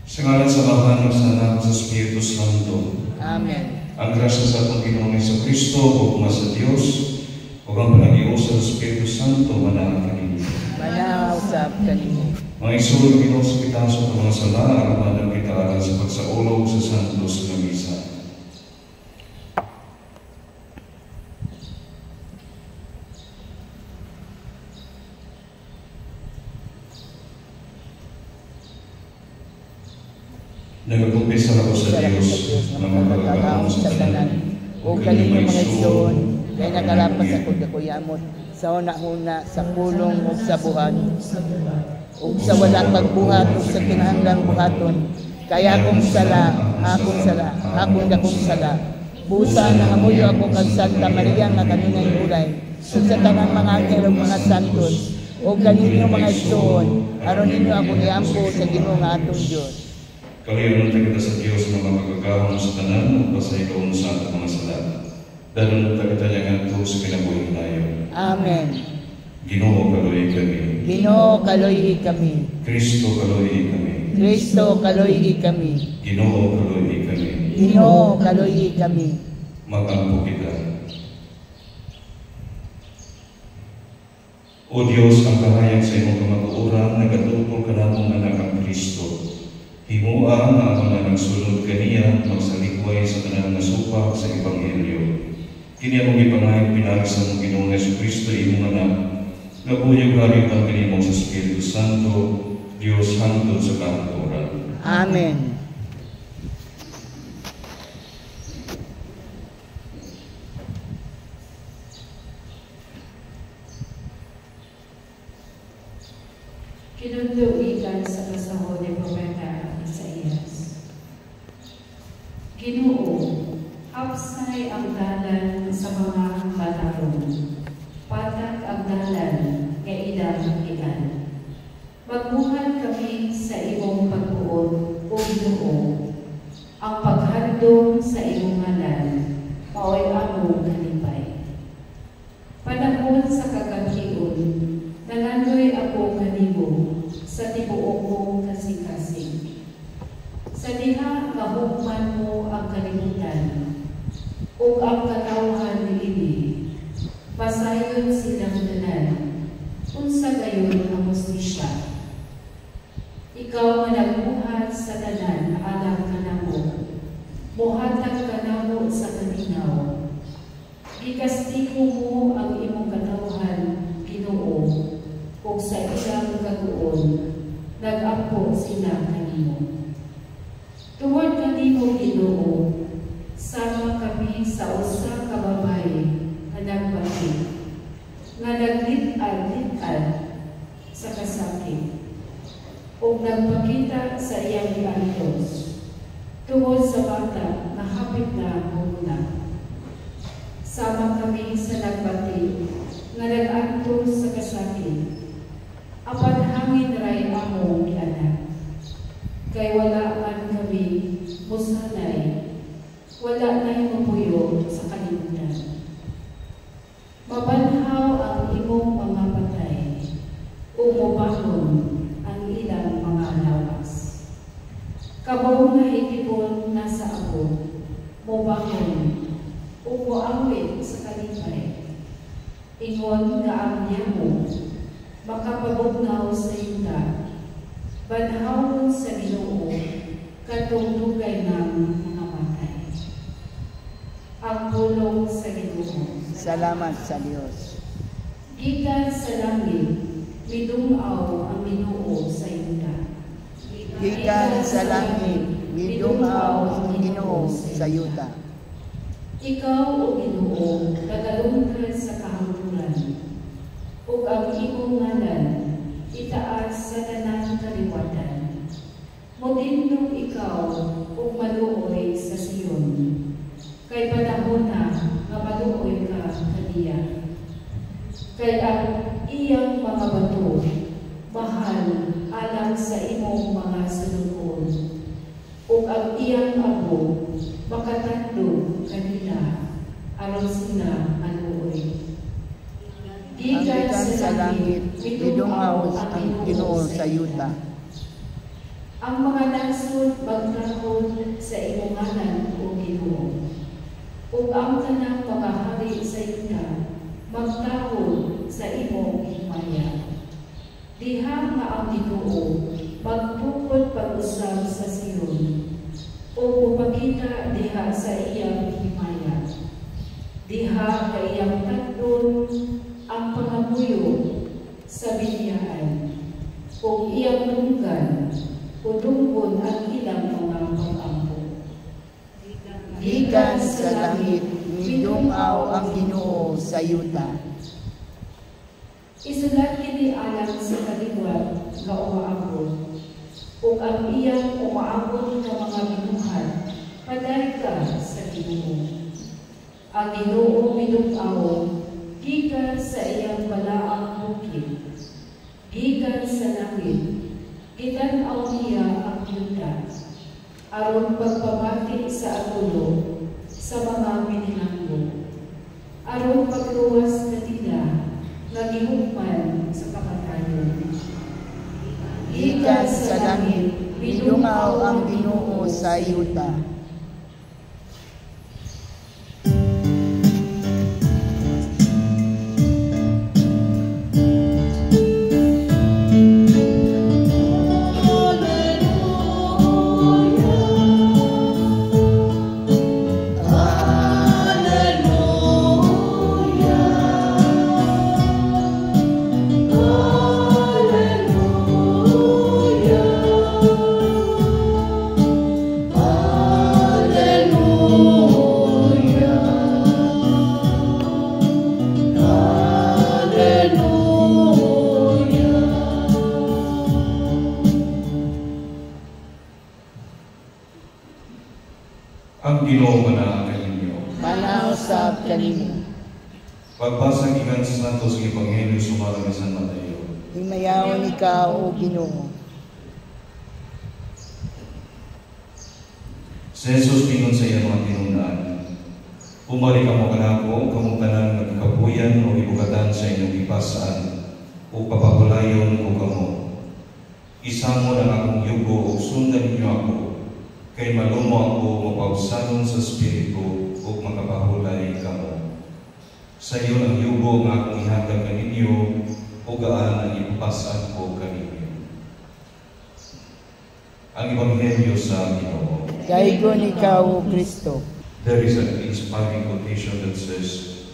Sa ngalan sa Ama, ng Anak, sa Espiritu Santo. Amen. Ang grasya sa atong Ginoong Jesucristo, ugma sa Dios, ug ang panagios sa Espiritu Santo manaag kanimo. Manaag usab kanimo. Mga igsoon Ginoo sa pitaso ng mga sala, araman ang kita aral sa pagsaulog sa santos nga misa. Nagkumpisa ako sa Dios na magkakahon sa tanan o kanino mga igsoon kay nakalapas ako dakuyamot sa una-una sa pulong o sa buhat o sa walang pagbuhat o sa kinahanglang buhaton kaya akong sala akong dakong sala busa na amuyo ako kag Santa Maria nga kanunay ulay o sa tanang mga anghel o mga santos o kanino mga igsoon aron ninyo ako iampo sa Ginoo nga atong Dios. Kaliyan kita sa Diyos na magkakahon sa tanan o sa ikaw sa atong mga sala. Dalon kita yang ito sa kinabuhing layo. Amen. Ginoo kaloy kami. Ginoo kaloy kami. Kristo kaloy kami. Kristo kaloy kami. Ginoo kaloy kami. Ginoo kaloy kami. Mag-ampo kita. O Diyos, ang kahayag sa imong kamag-uurang nagatutol ka namong anak ang Kristo. Himuha na ang mga nagsulod kaniya magsalikway sa tanan nga supak sa Ebanghelyo. Kini among ipangayag pinaagi sa mong Ginoong Jesucristo imong anak, nabuyog hari kang kanimo sa Espiritu Santo, Dios hangtod sa kahaturan. Amen. Kinunduikan sa kasahod ni Propeta Isaías. Ginoo, hapsay ang dalan sa mga batarong, patag ang dalan nga ilang ilan. Magbuhat kami sa imong pagbuot o Ginoo, ang paghandom sa imong ngalan, maoy among kalipay. Panahon sa kagahion, nangandoy ako kanimo sa tibuok mong kasing-kasing. Sa diha mahugman mo ang kalimutan ug ang katawhan niini. Pasayon silang tanan unsa gayon ang hustisya. Ikaw nga nagbuhat sa tanan alang kanamo. Muhatag kanamo sa kalinaw. Gikastigo mo ang imong katawhan, Ginoo. Kung sa ilang kaguon, nag-ampo sila kanimo. Tungod kanimo, Ginoo, sama kami sa usa ka babae nga nagbati, nga naglit-ad sa kasakit, o nagpakita sa iyang iantos, tungod sa bata na hapit na muna. Sama kami sa nagbati, nga nag-antos sa kasakit, apan hangin ray among anak. Kay wala man kami musanay, wala na'y mapuyo sa kalimutan. Mabanhaw ang imong mga patay, umubangon ang ilang mga lawas. Kabaw nga higipon nasa ako, mubangon, umuawit sa kalipay. Ingon nga ang yamo, makapabugnaw sa yuta, banhawon sa Ginoo, katungdugay ng mga matay. Ang pulong sa Ginoo. Salamat sa Dios. Gikan sa langit, midungaw ang Ginoo sa yuta. Gikan sa langit, midungaw ang Ginoo sa yuta. Ikaw, O Ginoo, nagalungkad sa kahangturan, ug ang imong ngalan itaas sa tanan kaliwatan. Mudindog ikaw ug maluoy sa Sion, kay panahon na nga maluoy ka kaniya. Kay ang iyang mga bato mahal alang sa imong mga sunukon, ug ang iyang abo makatandog kanila aron sila maluoy. Gikan sa langit, midungaw ang Ginoo sa yuta. Ang mga nasod magtahon sa imong ngalan, O Ginoo. Ug ang tanang mga hari sa Yuda magtahon sa imong himaya. Diha nga ang Ginoo magtukod pag-usab sa Sion, o upakita diha sa iyang himaya. Diha ka iyang tagdon ang pangamuyo sa binyaan, o iyang tunggan, o tungkol ang ilang mga pag-ampo. Gikan sa langit, midungaw ang Ginoo sa yuta. Isulat kini alang sa kaliwat nga umaabot, ug ang iyang umaabot nga mga binuhat, paday ka sa Ginoo. Ang Ginoo midungaw, gikan sa iyang balaang bukid, gikan sa langit, gitan-aw niya ang yuta, aron pagpamati sa agulo sa mga pinilanggo, aron pagluwas na tila nga gihukman sa kamatayon. Gikan sa langit, midungaw ang Ginoo sa yuta. Ang Ginoo manaang kaninyo. Manausab kanimo. Pagbasa gikan sa Santos nga Ebanghelyo sumalang ni San Mateo. Himayawon ikaw, O Ginoo. Si Jesus mingon sa iyang mga tinunaan, "Umali kamo kanako, kamong tanan nagkabuyan o ibugatan sa inyong ipasaan, o papagulayon ko kamo. Isamo ang akong yugo o sundan ninyo ako, kay malumo ako mapausanon sa Espiritu o makapahulay kamo. Sa iyo ang yugo nga akong ihatag kaninyo, o gaan ang ipasaan ko kaninyo." Ang Ebanghelyo sa Ginoo. Gaygon ikaw, O Kristo. There is an inspiring quotation that says,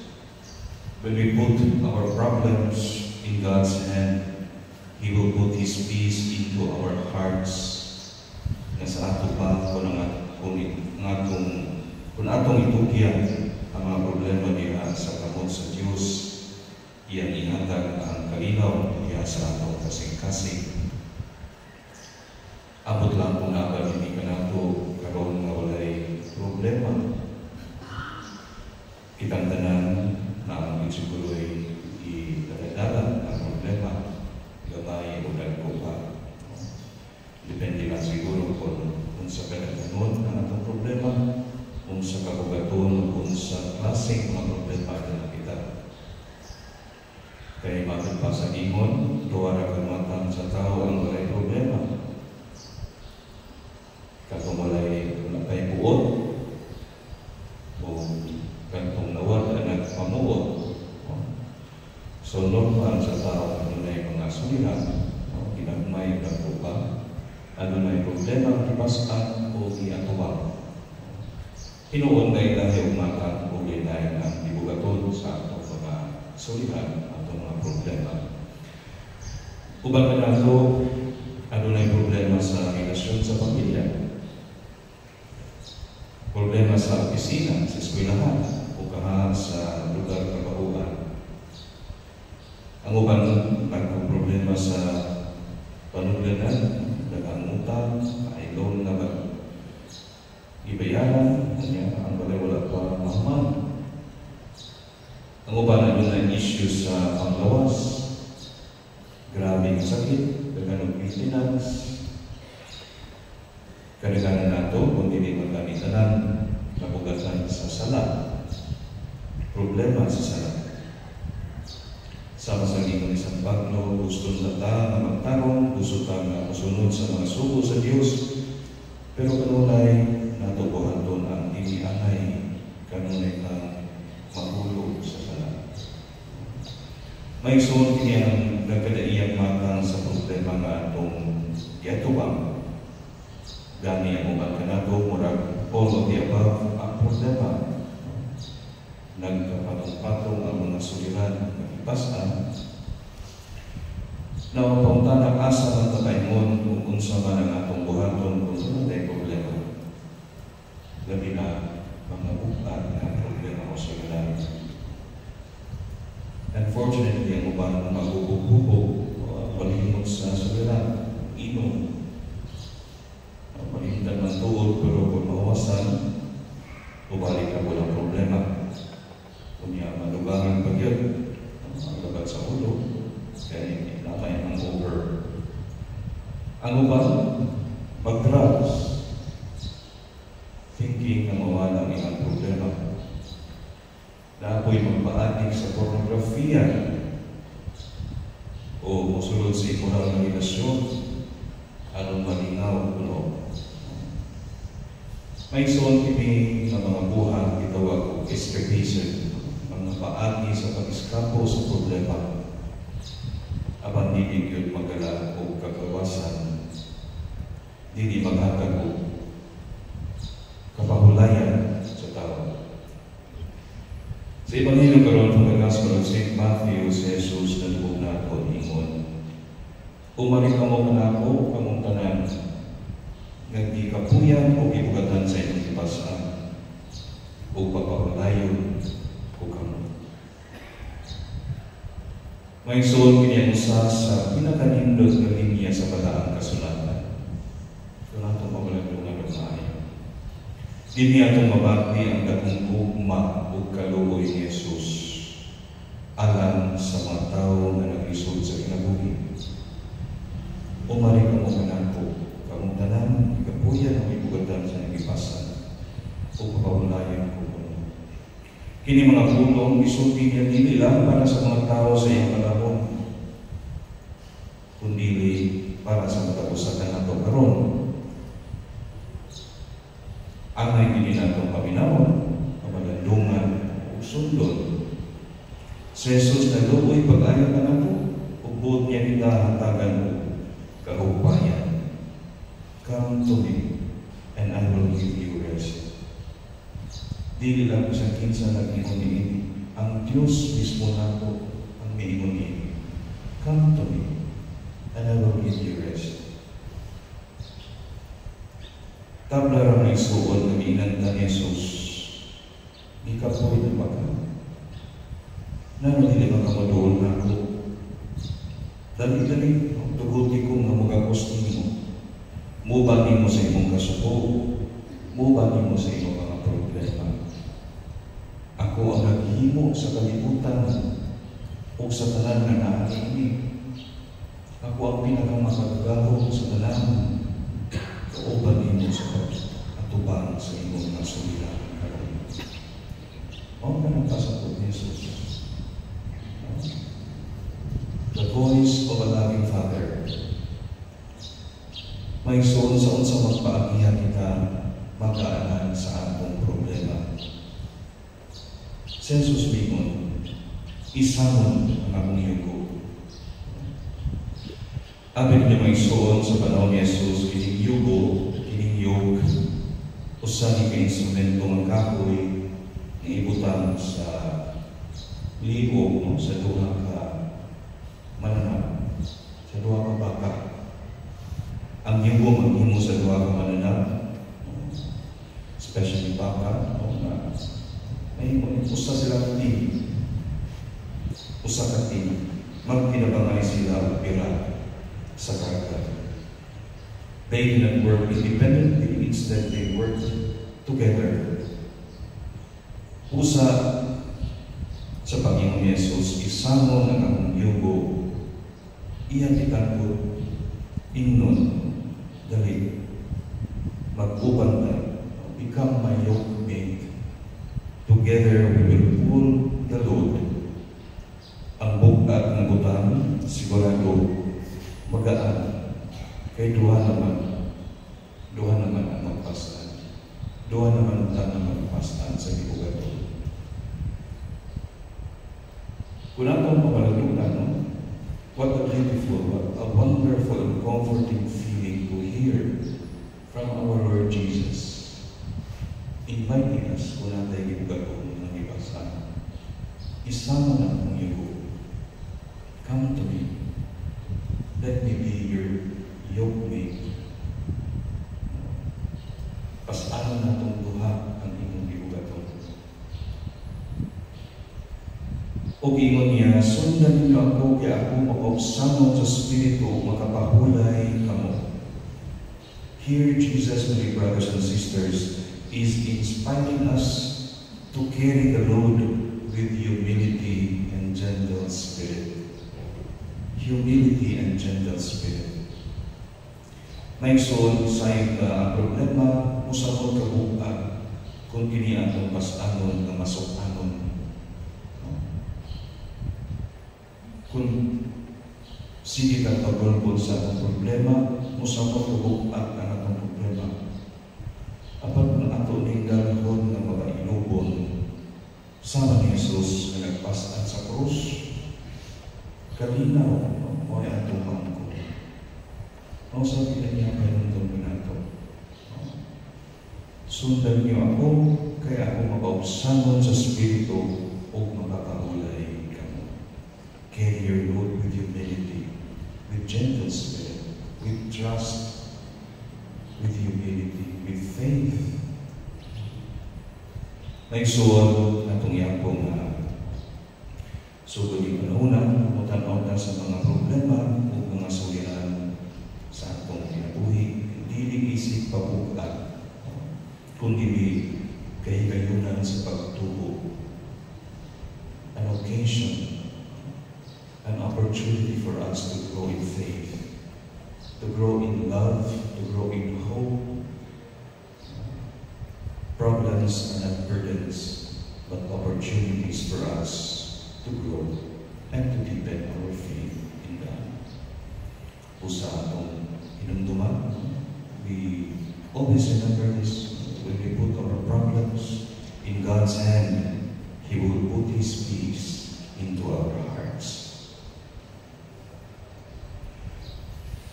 when we put our problems in God's hand, He will put His peace into our hearts. Nga sa ato pa kung atong itugyan ang mga problema niya sa kamot sa Diyos, iyang ihatag ang kalinaw niya sa atong kasing-kasing. Abot lang kung hindi ka nato karoon nga walay problema. Kitang tanan na ang siguro'y idadala ang problema, gamay o dagko pa. Depende lang siguro kung sa kanaganon ang atong problema, kung sa kabugaton, kung sa klaseng mga problema na kita. Kaya bakit pa sa ingon, tuwara kamatang sa tao ang walay problema. Katong walay buot, o katong nawad ang nagpamuot. So normal sa tao ano na yung mga sulihan, ginagmay na po ba? Ano na yung problema, kipasan o giatuwa. Hinuon na dahil umatang o ginay ng ibugaton sa atong mga sulihan, atong mga problema. Ubang ka na ito, ano na yung problema sa relasyon sa pamilya? Problema sa opisina, sa eskwelahan, o kaha sa lugar trabahuan. Ang ubang nagpo-problema sa panuglanan, dagang utang, loan na ba? Ibayaran, ang balay wala pa mahuman. Ang uban na doon issue sa panglawas, grabe ang sakit, dagang maintenance. Kadaganan nato, kung hindi magkamitanan, nabugatan sa sala. Problema sa sala. Sama sa kalingon ni San Pablo, gusto na ta na magtarong, gusto ta na musunod sa mga sugo sa Dios, pero kanunay natubuhan doon ang inianay, kanunay na mahulog sa sala. May suon kanyang nagkadaiyang matang sa problema nga atong yatubang. Gani ang uban kanato, murag all of the above ang problema. Nagkapatong-patong ang mga suliran ng ipasan. Napapunta ng asa ng tataymon kung unsa man ang atong buhaton kung ano tayo problema. Labi na mga bukat na problema o suliran. Unfortunately, ang uban magubog-hubog o palimot sa suliran, inom. Palimtan ng tuod pero kung mawasan, bubalik ang walang problema. Kunya malubangan pag yun, ang labat sa ulo, kaya lamay ang over. Ang uban, mag-drugs, thinking na mawala ang ilang problema. Napoy magpaadik sa pornografiya o musulod sa immoral na relasyon, anong malingaw kuno. May suon kini na mga buhat gitawag og escapism, mga paagi sa pag-iskapo sa problema. Apan dili gyud magala og kagawasan, dili maghatag og kapahulayan sa tao. Sa Ebanghelyo karon sa Gospel of St. Matthew, si Jesus nalubog na ako ingon, umalik ka mo kanako kamong tanan, nagdikapuyan o ibugatan sa inyong ipasan, o papahulayon o kamo. May suon kini usa sa pinakanindot na linya sa balaang kasulatan. So natong mawalan ng maayo. Dini atong mabati ang dakong ugma o kaluoy ni Jesus alang sa mga tao na naglisod sa kinabuhi. Umari ka mo kanako, kamong tanan, ikapuyan ang ibugatan sa ipasan o papahulayan ko. Kini mga pulong isulti niya dili lang para sa mga tao sa iyang panahon, kundi para sa matapusan nato karon. Angay kini natong paminawon, pamalandungan o sundon. Sa Jesus na luoy pag-ayo ka nato, ubod niya kita hatagan mo kahupayan. Come to me, and I will give you rest. Dili lang sa kinsa nag-ingon ini, ang Diyos mismo nato ang miingon ini. Come to me, and I will give you rest. Tabla ra may suod na giinanta ni Jesus. Di ka po na baka. Nano dili makamadol na ako. Dali-dali, tuguti ko nga magagos nimo. Muba nimo sa imong kasuko, muba nimo sa imong mga problema. Ako ang naghimo sa kalibutan o sa tanan nga naa ini. Ako ang pinakamakagahong sa tanan. Kauban nimo sa atubang sa imong mga suliran karon. Mao man ang pasabot ni Jesus. The voice of a loving Father. May suon sa unsa magpaagihan kita magkaanan sa atong problema. Si Jesus mingon, isamon ang akong yugo. Abig niya may suon sa panahon ni Jesus, kining yugo, kining yoke, usa ni ka-instrumento ng kahoy na ibutang sa libo, no? Sa duha ka mananap, sa duha ka baka. Ang yugo maghimo sa duha ka mananap, especially baka, no? Na may usa sila team, usa ka team, magkinabangay sila pira sa karga. They did not work independently, instead they worked together. Usa sa Panginoon Jesus, isamo ng ang yugo, iyan itangod, ingnon, dali, mag-uban tayo, become my yoke mate. Together we will pull the load. Ang bukat ng butang Doon naman ta na magpastan sa gibugaton. Kung atong pamalagutan, no? What a beautiful, what a wonderful and comforting feeling to hear from our Lord Jesus, inviting us kung natay gibugaton ng ibasan. Isama na akong yugo. Come to me. Let me be your yoke mate. Pasalan na itong duha ang inyong gibugaton. O ingon niya, sundan niyo ako kaya ako makaupsamon sa Espiritu makapahulay kamo. Here Jesus, my brothers and sisters, is inspiring us to carry the load with humility and gentle spirit. Humility and gentle spirit. Naigsoon sa problema, musabot kabuka kung kini atong pasanon na masukanon. Kung sige ka pagulbol sa atong problema, musabot kabuka ang atong problema. Apat ng ato ning dalhon nga makailubon sama ni Jesus na nagpasaan sa krus. Kalinaw mo ay atong hangko. Ang sabi na niya panundong minato. Sundan niyo ako, kaya ako makaupsamon sa Espiritu o makakahulay kamo. Carry your load with humility, with gentle spirit, with trust, with humility, with faith. Naigsuon na itong yapong sugod yung panahon, mutanaw na sa mga problema o mga suliran sa atong kinabuhi, hindi isip pabukat, kundi kahigayunan sa pagtubo. An occasion, an opportunity for us to grow in faith, to grow in love, to grow in hope. Problems are not burdens, but opportunities for us to grow and to deepen our faith in God. Usa atong hinumduman, we always remember this. When we put our problems in God's hand, He will put His peace into our hearts.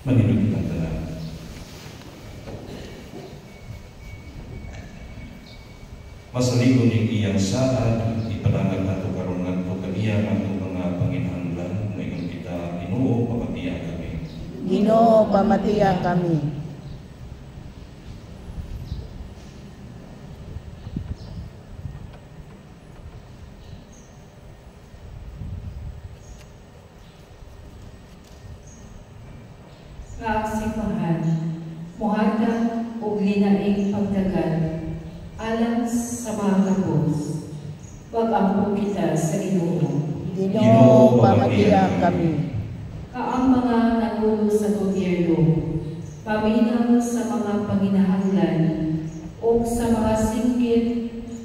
Maninod kitang tanan. Masaligon ning iyang saad, ipanangag nato karon ngadto kaniya ngadto mga panginahanglan ngayon kita Ginoo pamatiya kami. Ginoo, pamatiya kami. Nga ang simbahan, muhatag o linaing pagdagan alang sa mga kabos. Pag-ampo kita sa Ginoo. Ginoo, pamatiya kami. Kaang mga nangulo sa gobyerno, paminaw sa mga panginahanglan o sa mga singgit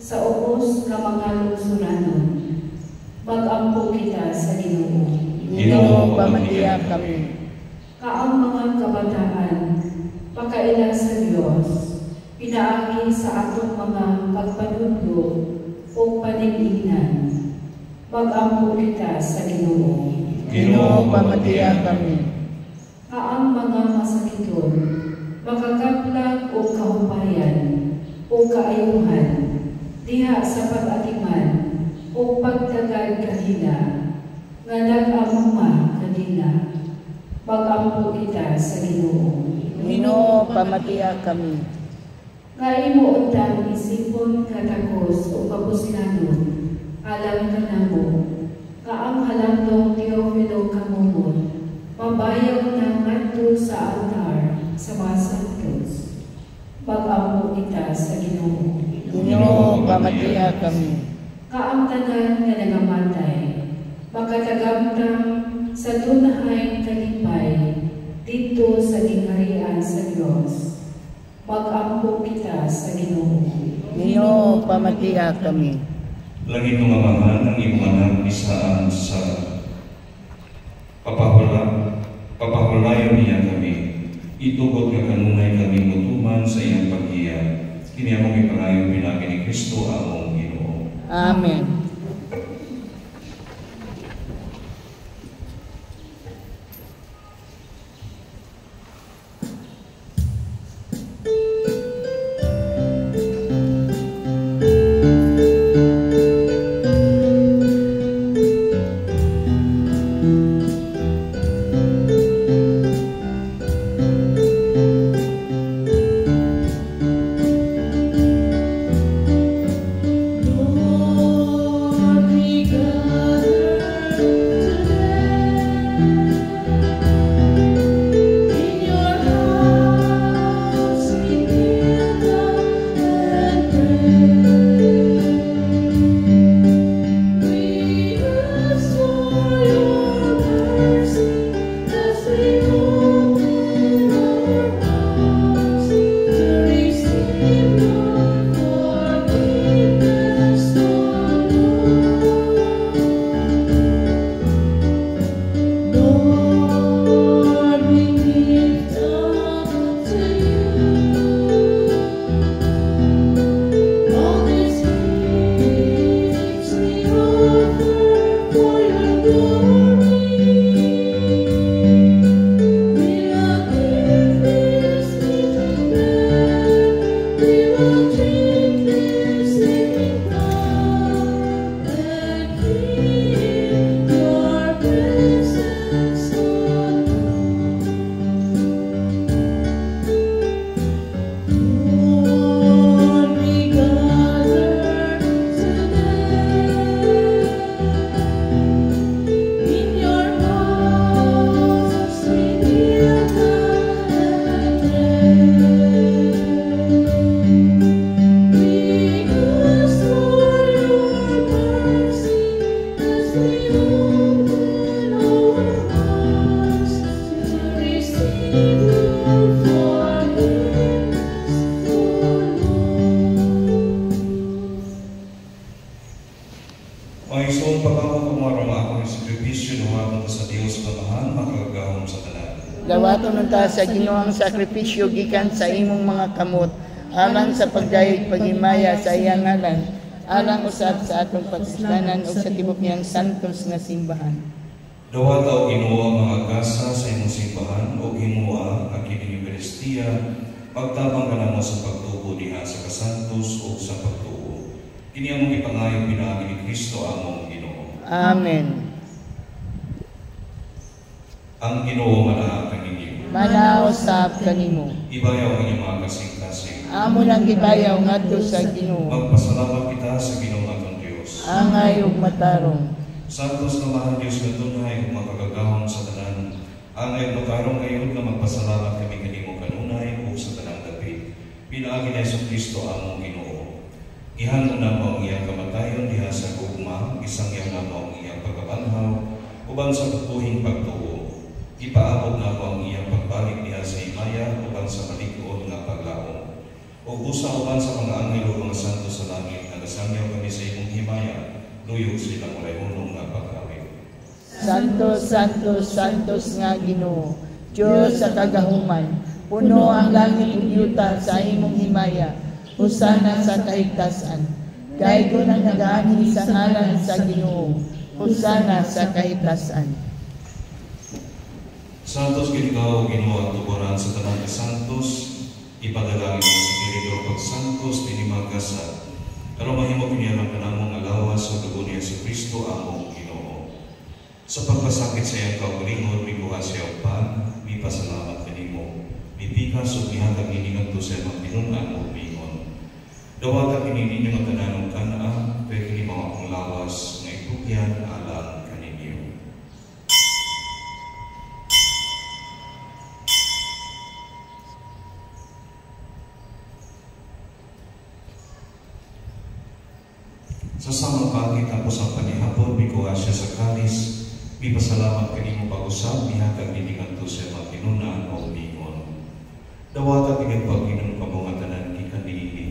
sa ubos ka mga lungsuranon. Mag-ampo kita sa Ginoo. Ginoo, pamatiya kami. Kaang mga kabataan, pakaila sa Diyos, pinaagi sa atong mga pagpanudlo o paningingnan. Mag-ampo kita sa Ginoo. Ginoo, pamatiya kami. Kaang mga masakiton, makakaplag o kahupayan o kaayuhan, diha sa pag-atiman o pagtagad kahina, nga nag-amuma kanina. Mag-ampo kita sa Ginoo. Ginoo, pamatiya kami. Nga imo undang isipon katakos o kapuslanon, alam ka na mo, kaang halamdong Teofilo kamumon, mabayaw na ngadto sa altar sa mga santos. Mag-ampo kita sa Ginoo. Ginoo, pamatiya kami. Kaang tanan nga nagamatay, makatagamtang sa tunahang kalipay dito sa gingharian sa Diyos. Mag-ampo kita sa Ginoo. Ginoo, pamatiya kami. Langit ng Amahan ang imong anak isaan sa papahulayon niya kami. Itugod nga kanunay kami mutuman sa iyang paghiya. Kini among ipangay Kristo among Ginoo. Amen. Maisong pagkakong kumarama ako ng sakripisyo nuhatong sa Dios kamahal makagahom sa tanan. Dawaton unta sa Ginoong sakripisyo gikan sa imong mga kamot, alang sa pagdayeg paghimaya sa iyang ngalan, alang usab sa atong pagsislanan ug sa tibok niyang santos nga simbahan. Dawata o Ginoo ang mga gasa sa imong simbahan o himuha ang kining Eucharistia, pagtabang ka namo sa pagtubo diha sa kasantos o sa pagtubo. Kini among ipangayo pinaagi ni Kristo among Ginoo. Amen. Ang Ginoo manaag kaninyo. Manausap kanimo. Ibayaw ang inyong mga kasing-kasing. Amo lang gibayaw ngadto sa Ginoo. Magpasalamat kita sa Ginoo atong Dios. Angay ug matarong. Santos na mahal Diyos nga tunay ug makagagahom sa tanan. Angay ug matarong ngayon nga magpasalamat kami kanimo kanunay ug sa tanang dapit. Pinaagi ni Jesucristo among Ginoo. Ihangon na mo ang iyang kamatayon diha sa gugma, isangyaw na mo ang iyang pagkabanhaw, uban sa bubuhing pagtuo. Ipaabot na mo ang iyang pagbalik diha sa himaya, uban sa malikod nga paglaom. O usa uban sa mga anghel o mga santo sa langit, nagasangyaw kami sa imong himaya, luyog silang walay-hunong nga pagkawit. Santos, Santos, Santos nga Ginoo, Diyos sa kagahuman, puno ang langit ug yuta sa imong himaya. Husana sa kahigtasan. Gaygo na nagaani sa ngalan sa Ginoo. Husana sa kahigtasan. Santos ikaw, Ginoo at tuburan sa tanang santos, ipadalangin mo sa Espiritu pag santos dinimagasa. Pero mahimo kiniyalang ka namong alawas sa dugo ni Jesucristo among Ginoo. Sa pagpasakit sa iyang kaugalingod, may buha sa iyang pan, may pasalamat kanimo. May pikas o mihatag iningat to sa iyang tinunan o bingon. Dawata kini ninyo nga tananong kanaan, kaya kini mga akong lawas, nga itugyan alang kaninyo. Sa samang pagi tapos ang panihapon, bikuha siya sa kalis, may pasalamat kanimo pag-usap, mihatag iningat to sa mga tinunan o bingon. Dawata kini pag-inom ka mga tanan kikaniini.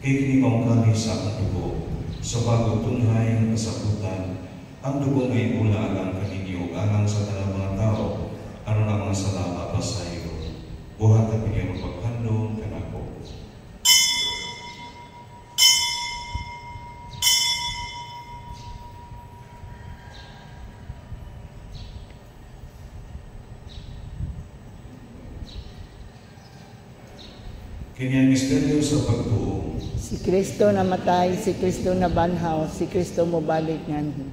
Kaya kini maungkali sa ang dugo, sa bagong tunhay ng kasakutan, ang dugo ngay ula alang kaninyo, alang sa tanang mga tao, ano na mga salama pa sa iyo. Buhat at piniyang magpaghandong kanako. Kini ang misteryo sa pagtuo. Si Kristo namatay, si Kristo nabanhaw, si Kristo mobalik nganhi.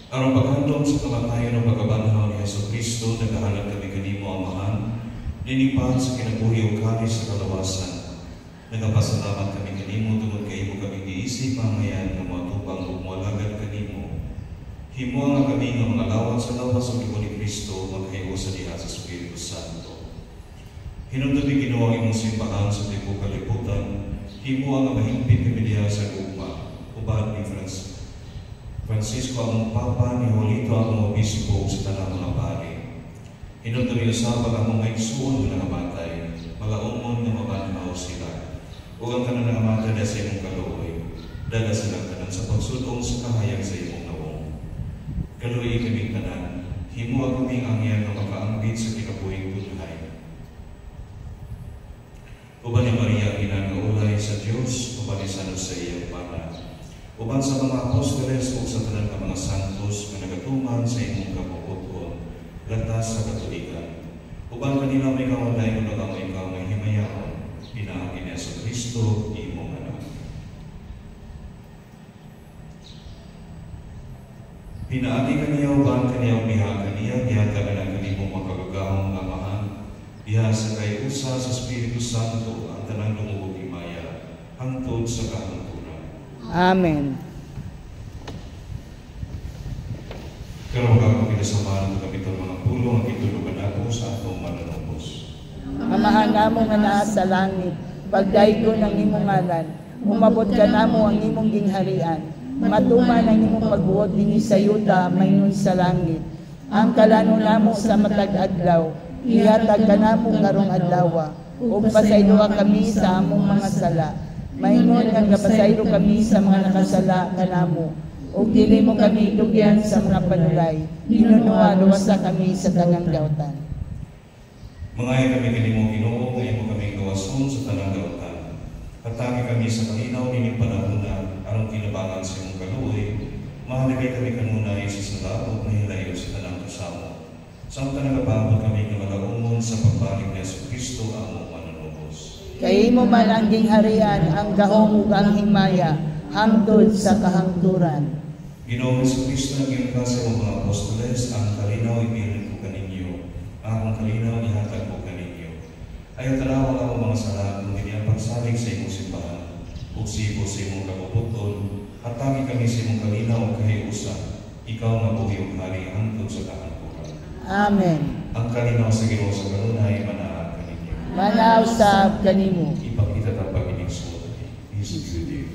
Aron paghandom sa kamatayon o pagkabanhaw ni Hesus Kristo, naghahanap kami kanimo, Amahan, linipan sa kinabuhi o kalis sa kalawasan. Nagapasalamat kami kanimo tungod kay imo kami giisip pangayan nga matupang ug moalagad kanimo. Himo nga kami nga mga lawat sa lawas ug gibo ni Kristo maghayo sa diha sa Espiritu Santo. Hinungdan ni Ginoo ang imong simbahan sa tibuok kalibutan. Himo nga mahimpit kami diha sa gugma. Uban ni Francisco ang Papa, ni Julito ang obispo sa tanang mga pari. Hinungdan ni usab ang mga igsoon nga namatay, mga umon nga mabanhaw sila. Ug ang tanan nga namatay na sa imong kaluoy, dala silang tanan sa pagsudong sa kahayag sa imong nawong. Kaluoy kami tanan, himo ang kaming angyan nga makaambit sa kinabuhing buhay. Uban ni Maria, ina nga ulay sa Dios, uban ni San Jose iyang pana. Uban sa mga apostoles ug sa tanan nga mga santos nga nagatuman sa imong kapuputon, latas sa Katolikan. Uban kanila may kaunay nga nagamay ka may himayaon, pinaagi ni Hesus Kristo, imong anak. Pinaagi kaniya uban kaniya umiha kaniya, gihata ka ng kanimong makagagahong Amahan, diha sa kay usa sa Espiritu Santo ang tanang lumuhog himaya hangtod sa kahangturan. Amen. Karon ako kinasamahan ng kapitol mga pulo ang kitulugan ako sa atong mananubos. Amahan namo nga naa sa langit, pagdaygo ng imong ngalan, umabot ka namo ang imong gingharian. Matuman ang imong pagbuot dinhi sa yuta maynon sa langit. Ang kalano namo sa matag adlaw, ihatag ka namo karong adlaw. Ug pasayloa kami sa among mga sala. Maynon nga gapasaylo kami sa mga nakasala kanamo. Ug dili mo kami dugyan sa mga panulay. Ginunoa luwasa kami sa tanang gawtan. Mangay kami kanimo Ginoo, ngayon mo kami gawason sa tanang gawtan. Hatagi kami sa kalinaw nining panahon aron kinabangan sa imong kaluoy. Mahalagay kami kanunay sa salabot na hilayo sa tanang kasamo. Samtang nagapaabot kami ng malaumon sa pagbalik ni Hesus Kristo among mananubos. Kay imo man ang gingharian, ang gahom ug ang himaya, hangtod sa kahangturan. Ginoong Hesus Kristo na ginugka sa mga apostoles, ang kalinaw ibilin ko kaninyo, ang kalinaw ihatag ko kaninyo. Ayaw tanawa ako mga sala kung hindi ang pagsalig sa imong simbahan, ug sibo sa imong kapuputon, at tangi kami sa imong kalinaw ug kahiusa, ikaw nga buhi ug hari hangtod sa kahangturan. Amen. Ang kalinaw sa Ginoo sa kanunay manaag kaninyo. Manaw sa kanimo. Ipakita ta pagining suot. Jesus Christ.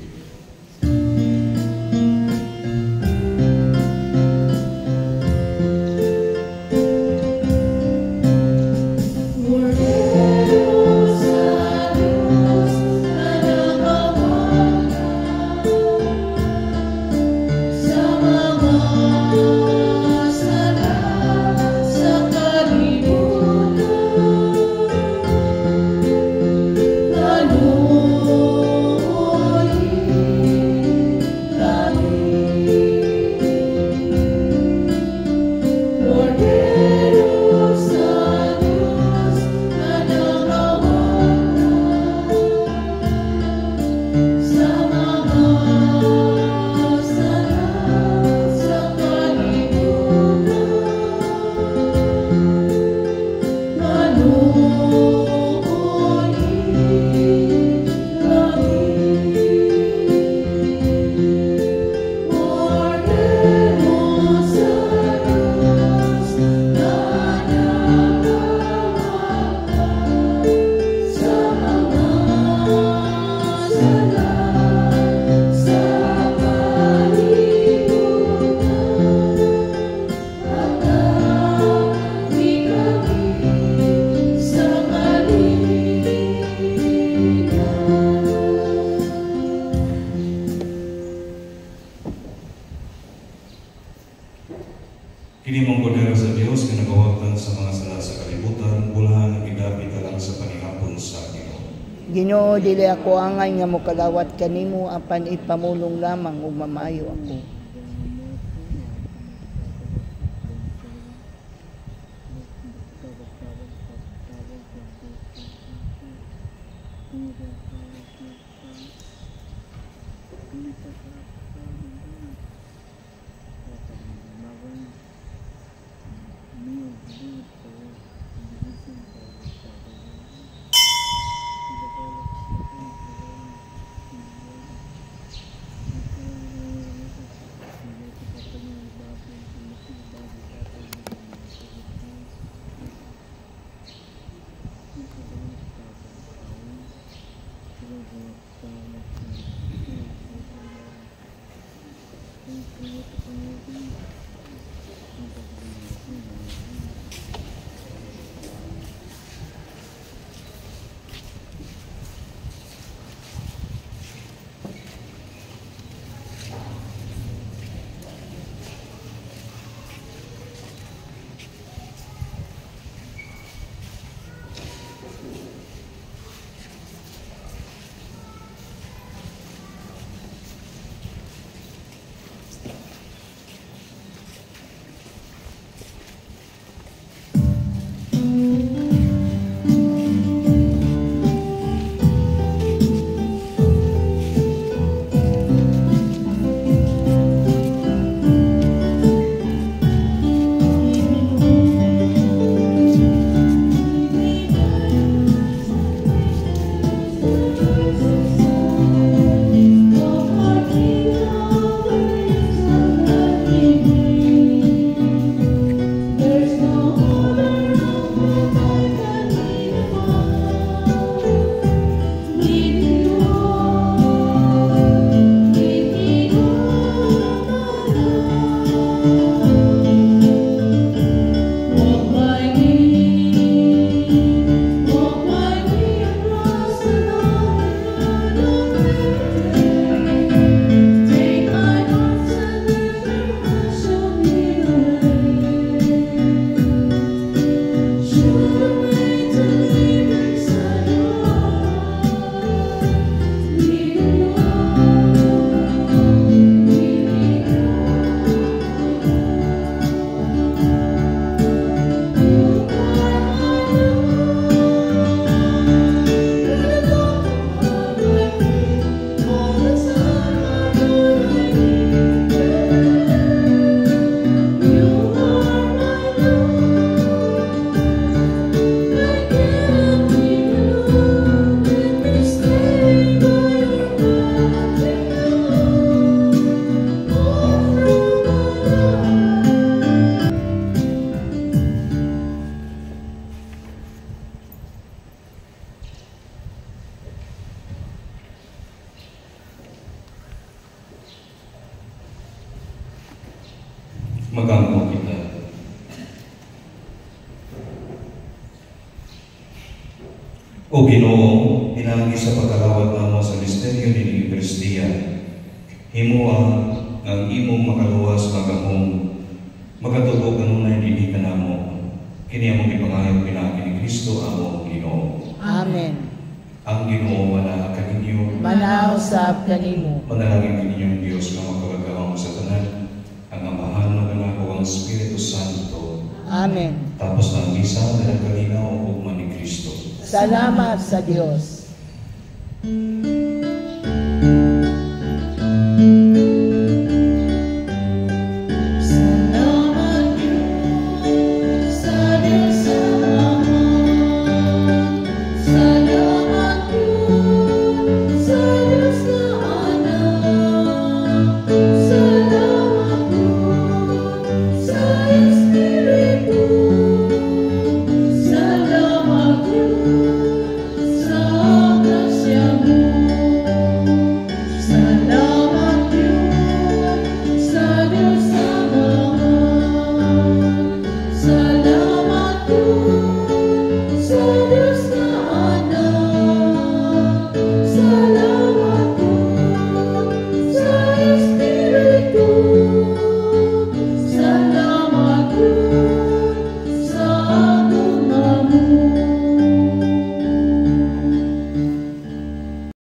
Kini mong kodera sa Dios nga nagawagtan sa mga sala sa kalibutan, bulahan ang gidapit lang sa panihapon sa Ginoo. Ginoo, dili ako angay nga mokalawat kanimo apan ipamulong lamang ug mamayo ako. Magangko kita. O Ginoo, inaagi sa pagkalawat namo sa misteryo ni Eucharistia, himuwa ang imong makaluwas magamong magatubog kanunay dinhi kanamo. Kini among ipangayong pinaagi ni Kristo among Ginoo. Amen. Ang Ginoo manaag kaninyo, Manausap kanimo. manalangin kaninyong Dios nga magkagawang sa tanan, ang Amahan ng Anak o ang Espiritu Santo. Amen. Tapos ng misa na nagkalinaw ugma ni Kristo. Salamat sa Dios.